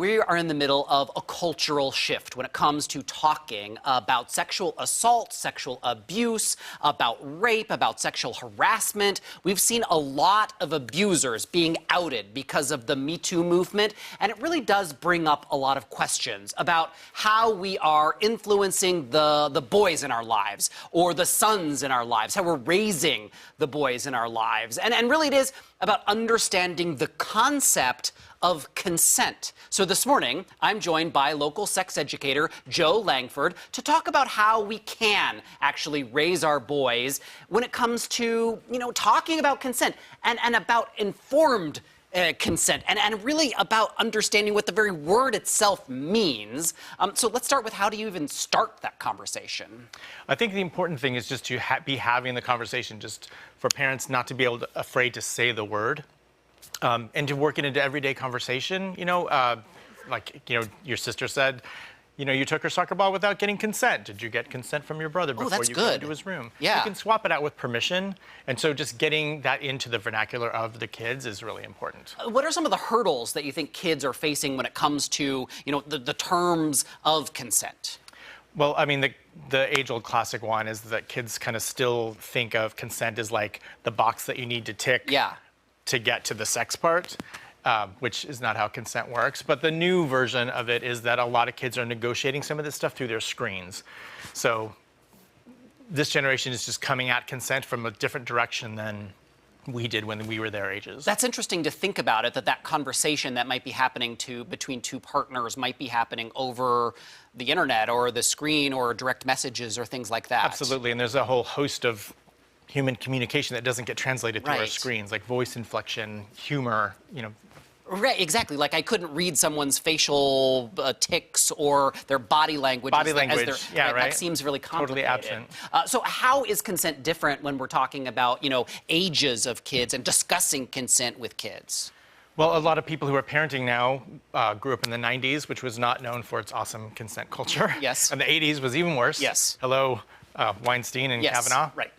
we are in the middle of a cultural shift when it comes to talking about sexual assault, sexual abuse, about rape, about sexual harassment. We've seen a lot of abusers being outed because of the Me Too movement, and it really does bring up a lot of questions about how we are influencing the boys in our lives or the sons in our lives, how we're raising the boys in our lives. And really it is about understanding the concept of consent. So this morning, I'm joined by local sex educator Joe Langford to talk about how we can actually raise our boys when it comes to, talking about consent and about informed consent and really about understanding what the very word itself means. So let's start with, how do you even start that conversation? I think the important thing is just to be having the conversation, just for parents not to be afraid to say the word, and to work it into everyday conversation. Your sister said, you took her soccer ball without getting consent. Did you get consent from your brother before you came into his room? Yeah. You can swap it out with permission. And so just getting that into the vernacular of the kids is really important. What are some of the hurdles that you think kids are facing when it comes to, the terms of consent? Well, I mean, the age-old classic one is that kids kind of still think of consent as like the box that you need to tick to get to the sex part. Which is not how consent works. But the new version of it is that a lot of kids are negotiating some of this stuff through their screens. So this generation is just coming at consent from a different direction than we did when we were their ages. That's interesting to think about it, that conversation that might be happening between two partners might be happening over the internet or the screen or direct messages or things like that. Absolutely, and there's a whole host of human communication that doesn't get translated through our screens, like voice inflection, humor, Right, exactly. Like I couldn't read someone's facial tics or their body language. That seems really complicated. Totally absent. So how is consent different when we're talking about, ages of kids and discussing consent with kids? Well, a lot of people who are parenting now grew up in the 90s, which was not known for its awesome consent culture. Yes. And the 80s was even worse. Yes. Hello, Weinstein and Kavanaugh. Right.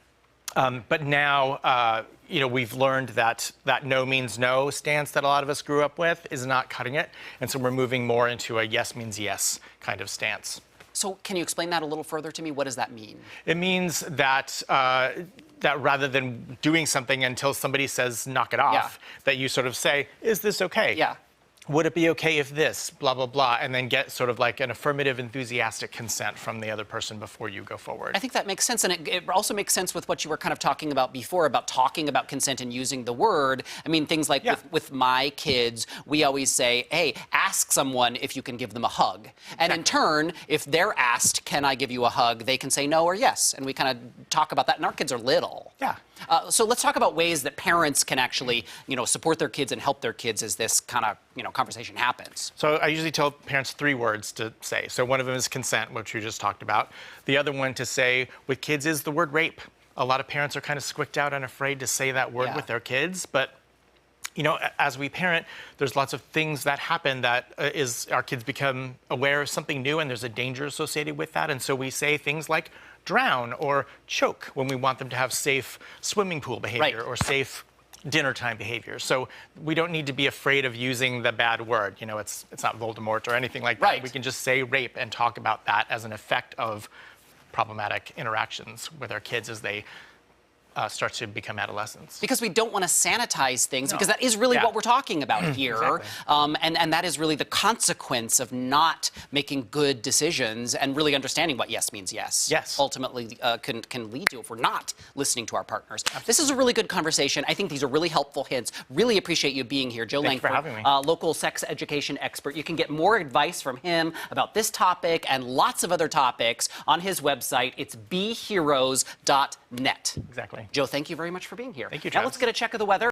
But now, we've learned that no means no stance that a lot of us grew up with is not cutting it. And so we're moving more into a yes means yes kind of stance. So can you explain that a little further to me? What does that mean? It means that that rather than doing something until somebody says knock it off, that you sort of say, is this okay? Yeah. Would it be okay if this, blah, blah, blah, and then get sort of like an affirmative, enthusiastic consent from the other person before you go forward? I think that makes sense, and it also makes sense with what you were kind of talking about before, about talking about consent and using the word. I mean, things like with my kids, we always say, hey, ask someone if you can give them a hug. And in turn, if they're asked, can I give you a hug, they can say no or yes, and we kind of talk about that, and our kids are little. Yeah. So let's talk about ways that parents can actually, support their kids and help their kids as this kind of, conversation happens. So I usually tell parents 3 words to say. So one of them is consent, which we just talked about. The other one to say with kids is the word rape. A lot of parents are kind of squicked out and afraid to say that word with their kids, but as we parent, there's lots of things that happen that our kids become aware of something new, and there's a danger associated with that. And so we say things like drown or choke when we want them to have safe swimming pool behavior or safe dinner time behavior. So we don't need to be afraid of using the bad word. It's not Voldemort or anything like that. We can just say rape and talk about that as an effect of problematic interactions with our kids as they start to become adolescents. Because we don't want to sanitize things, because that is really what we're talking about here. Exactly. And that is really the consequence of not making good decisions and really understanding what yes means yes. Yes. Ultimately can lead to if we're not listening to our partners. Absolutely. This is a really good conversation. I think these are really helpful hints. Really appreciate you being here. Joe Langford, for having me. Local sex education expert. You can get more advice from him about this topic and lots of other topics on his website. It's beheroes.net. Exactly. Joe, thank you very much for being here. Thank you, Now Travis. let's get a check of the weather.